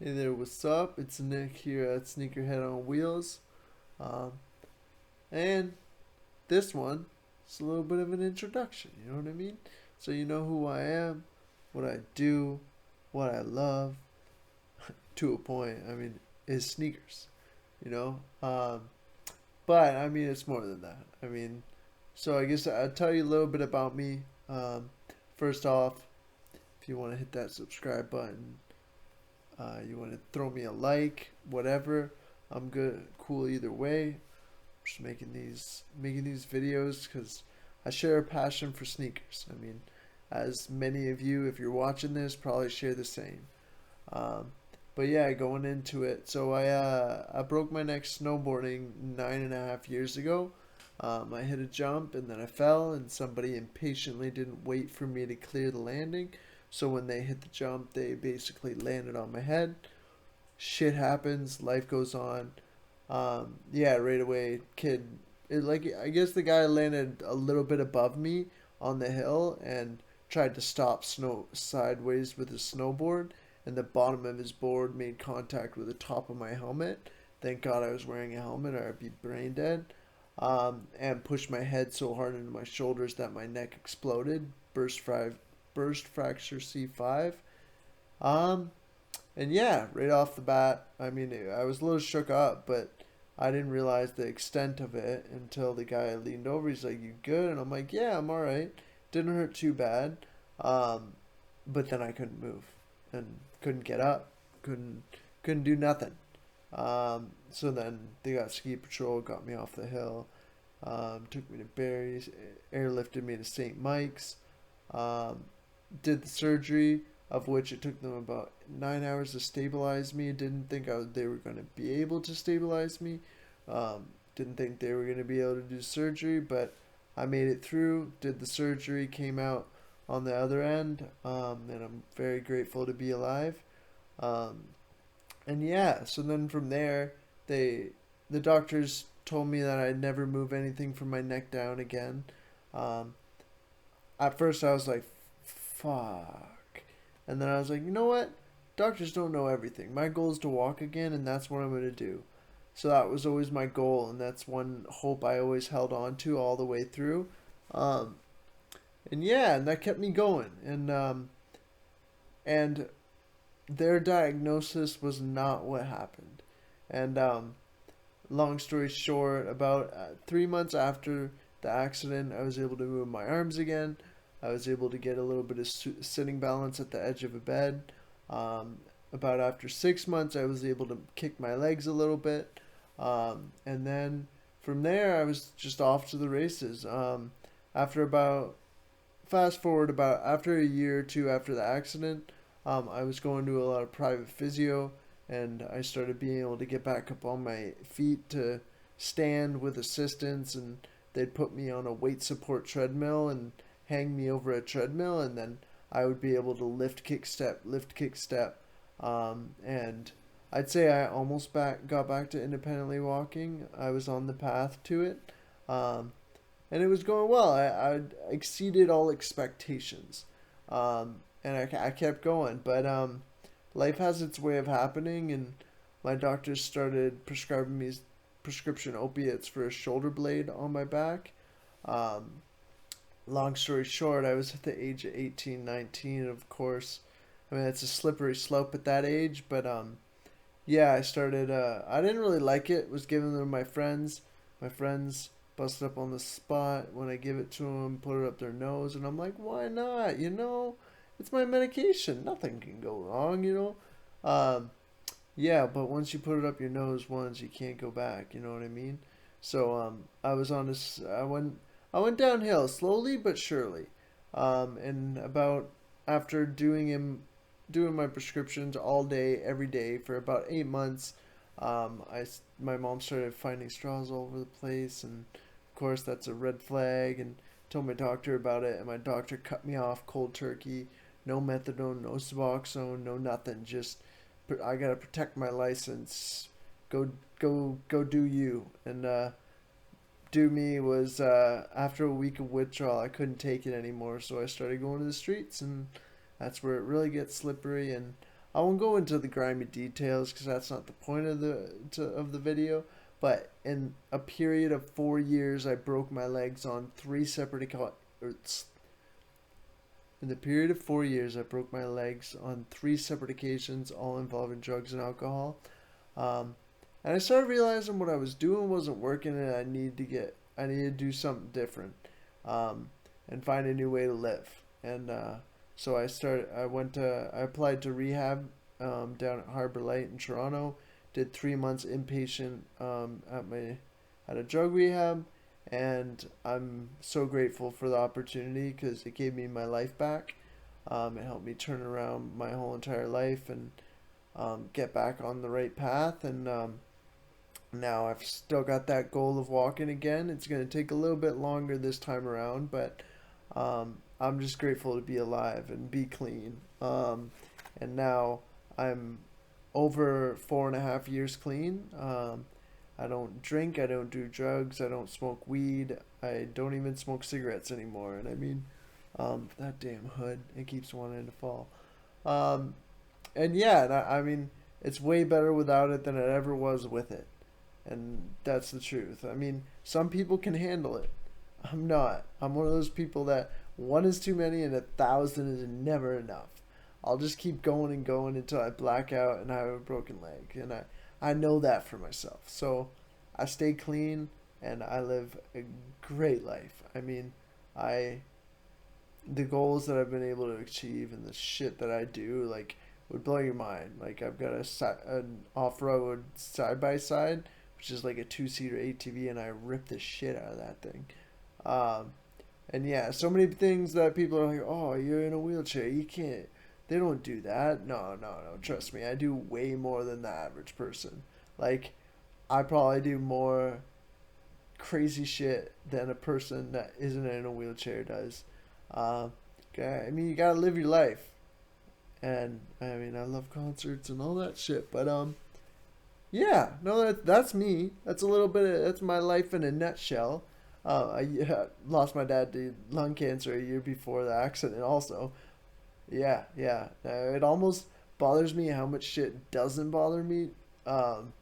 Hey there, what's up? It's Nick here at Sneakerhead on Wheels. Um, and this one is a little bit of an introduction, you know what I mean? So you know who I am, what I do, what I love, to a point. I mean, is sneakers, you know? But I mean, it's more than that. So I guess I'll tell you a little bit about me. First off, if you want to hit that subscribe button, you want to throw me a like, whatever. I'm good, cool either way. Just making these videos because I share a passion for sneakers. I mean, as many of you, if you're watching this, probably share the same. Um, but yeah, going into it. So I broke my neck snowboarding 9.5 years ago. I hit a jump and then I fell, and somebody impatiently didn't wait for me to clear the landing. So when they hit the jump, they basically landed on my head. Shit happens, life goes on. Yeah, right away, kid. I guess the guy landed a little bit above me on the hill and tried to stop snow sideways with his snowboard, and the bottom of his board made contact with the top of my helmet. Thank God I was wearing a helmet, or I'd be brain dead. And pushed my head so hard into my shoulders that my neck exploded. Burst fracture C5. Um, and yeah, right off the bat, I mean, I was a little shook up, but I didn't realize the extent of it until the guy leaned over. He's like, "You good?" And I'm like, "Yeah, I'm all right. Didn't hurt too bad." Um, but then I couldn't move and couldn't get up, couldn't couldn't do nothing. So then they got ski patrol, got me off the hill, took me to Barry's, airlifted me to St. Mike's, um, did the surgery, of which it took them about 9 hours to stabilize me. Didn't think they were going to be able to stabilize me. Didn't think they were going to be able to do surgery, but I made it through, did the surgery, came out on the other end, and I'm very grateful to be alive. Um, and yeah, so then from there, they the doctors told me that I'd never move anything from my neck down again. Um, at first, I was like, fuck. And then I was like, you know what? Doctors don't know everything. My goal is to walk again, and that's what I'm going to do. So that was always my goal, and that's one hope I always held on to all the way through. Um, and yeah, and that kept me going. And their diagnosis was not what happened. And long story short, about 3 months after the accident, I was able to move my arms again. I was able to get a little bit of sitting balance at the edge of a bed. Um, about after 6 months, I was able to kick my legs a little bit. And then from there, I was just off to the races. After about, fast forward about after a year or two after the accident, I was going to a lot of private physio, and I started being able to get back up on my feet to stand with assistance, and they'd put me on a weight support treadmill and hang me over a treadmill, and then I would be able to lift, kick, step, and I'd say I almost got back to independently walking. I was on the path to it, um, and it was going well. I exceeded all expectations, and I kept going. But life has its way of happening, and my doctors started prescribing me prescription opiates for a shoulder blade on my back. Um, Long story short, I was at the age of 18, 19, of course. I mean, it's a slippery slope at that age, but yeah, I started. I didn't really like it. Was giving them to my friends. My friends busted up on the spot when I give it to them, put it up their nose, and I'm like, why not? It's my medication. Nothing can go wrong. Um, yeah, but once you put it up your nose once, you can't go back. You know what I mean? So I was on this. I went downhill slowly but surely. And about after doing my prescriptions all day, every day for about 8 months, my mom started finding straws all over the place, and of course that's a red flag. And told my doctor about it, and my doctor cut me off cold turkey. No methadone, no Suboxone, no nothing. Just I gotta protect my license. Go, go, do you. And do me was after a week of withdrawal, I couldn't take it anymore, so I started going to the streets, and that's where it really gets slippery. And I won't go into the grimy details because that's not the point of the video. But in a period of 4 years, I broke my legs on three separate in the period of 4 years, I broke my legs on three separate occasions, all involving drugs and alcohol. Um, and I started realizing what I was doing wasn't working, and I needed to do something different, um, and find a new way to live. And so I applied to rehab down at Harbor Light in Toronto. Did 3 months inpatient at a drug rehab, and I'm so grateful for the opportunity because it gave me my life back. It helped me turn around my whole entire life and get back on the right path. And now I've still got that goal of walking again. It's going to take a little bit longer this time around, but I'm just grateful to be alive and be clean. And now I'm over 4.5 years clean. I don't drink, I don't do drugs, I don't smoke weed, I don't even smoke cigarettes anymore. And I mean, that damn hood, it keeps wanting to fall. Um, and yeah, I mean, it's way better without it than it ever was with it. And that's the truth. I mean, some people can handle it. I'm not. I'm one of those people that one is too many and 1,000 is never enough. I'll just keep going and going until I black out and I have a broken leg. And I know that for myself. So I stay clean and I live a great life. I mean, I the goals that I've been able to achieve and the shit that I do, like, would blow your mind. Like, I've got an off road side by side, which is like a two-seater ATV, and I rip the shit out of that thing. Um, and yeah, so many things that people are like, oh, you're in a wheelchair, you can't. They don't do that. No, no, no. Trust me, I do way more than the average person. Like, I probably do more crazy shit than a person that isn't in a wheelchair does. Uh, I mean, you gotta live your life, and I mean, I love concerts and all that shit. But yeah, no, that's me. That's a little bit. That's my life in a nutshell. I lost my dad to lung cancer a year before the accident. Also, yeah, yeah. It almost bothers me how much shit doesn't bother me. Um,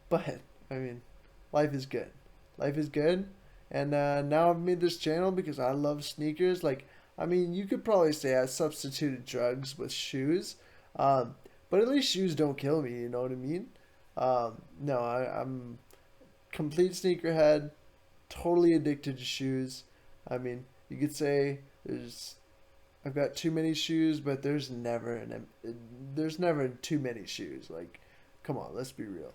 but I mean, life is good. Life is good. And now I've made this channel because I love sneakers. Like, I mean, you could probably say I substituted drugs with shoes. Um, but at least shoes don't kill me, you know what I mean? No, I'm complete sneakerhead, totally addicted to shoes. I mean, you could say I've got too many shoes, but there's never too many shoes. Like, come on, let's be real.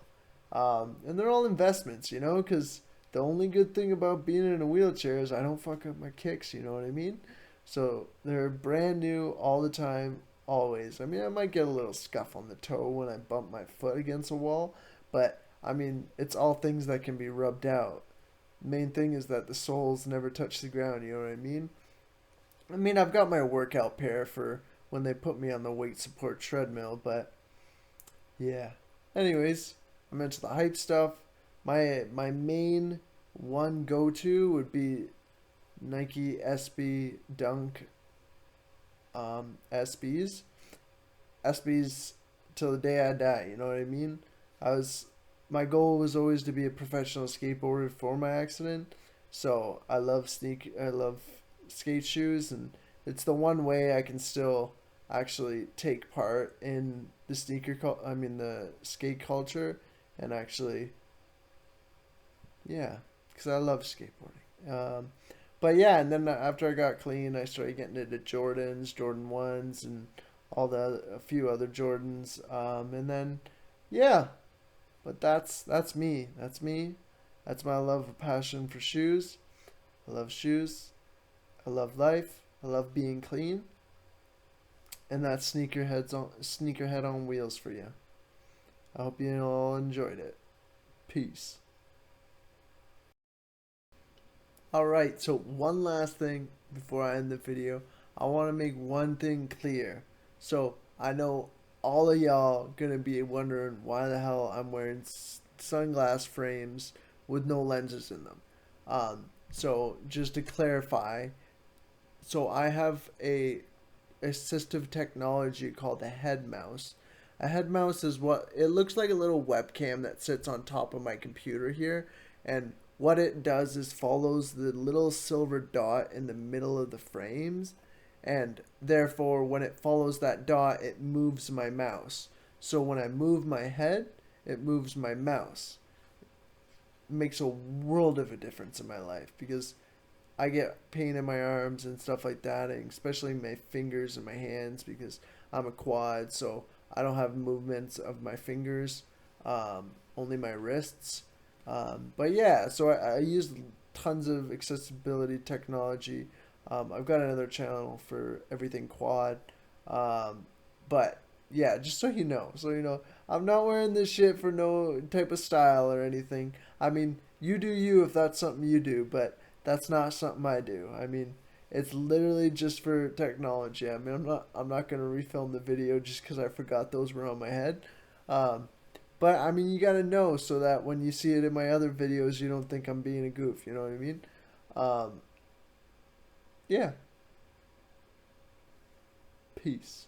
And they're all investments, you know, because the only good thing about being in a wheelchair is I don't fuck up my kicks, you know what I mean? So they're brand new all the time, always. I mean, I might get a little scuff on the toe when I bump my foot against a wall, but I mean, it's all things that can be rubbed out. Main thing is that the soles never touch the ground, you know what I mean? I mean, I've got my workout pair for when they put me on the weight support treadmill, but yeah. Anyways, I'm into the hype stuff. My main one go to would be Nike SB Dunk SBs. SBs till the day I die, you know what I mean? I was My goal was always to be a professional skateboarder before my accident. So I love skate shoes, and it's the one way I can still actually take part in the skate culture, and actually, yeah, because I love skateboarding. But yeah, and then after I got clean, I started getting into Jordans, Jordan ones, and a few other Jordans. And then yeah, but that's me. That's me. That's my love of passion for shoes. I love shoes. I love life. I love being clean. And that's sneakerhead on wheels for you. I hope you all enjoyed it. Peace. Alright, so one last thing before I end the video. I want to make one thing clear. So, I know all of y'all gonna be wondering why the hell I'm wearing sunglass frames with no lenses in them. So, just to clarify, so I have a assistive technology called the head mouse. A head mouse is what it looks like, a little webcam that sits on top of my computer here, and what it does is follows the little silver dot in the middle of the frames, and therefore when it follows that dot, it moves my mouse. So when I move my head, it moves my mouse. It makes a world of a difference in my life because I get pain in my arms and stuff like that, and especially my fingers and my hands because I'm a quad, so I don't have movements of my fingers, only my wrists. But yeah, so I use tons of accessibility technology. I've got another channel for everything quad. Um, but yeah, just so you know, I'm not wearing this shit for no type of style or anything. I mean, you do you if that's something you do, but that's not something I do. I mean, it's literally just for technology. I mean, I'm not gonna refilm the video just because I forgot those were on my head. Um, but I mean, you gotta know so that when you see it in my other videos, you don't think I'm being a goof. You know what I mean? Um, yeah. Peace.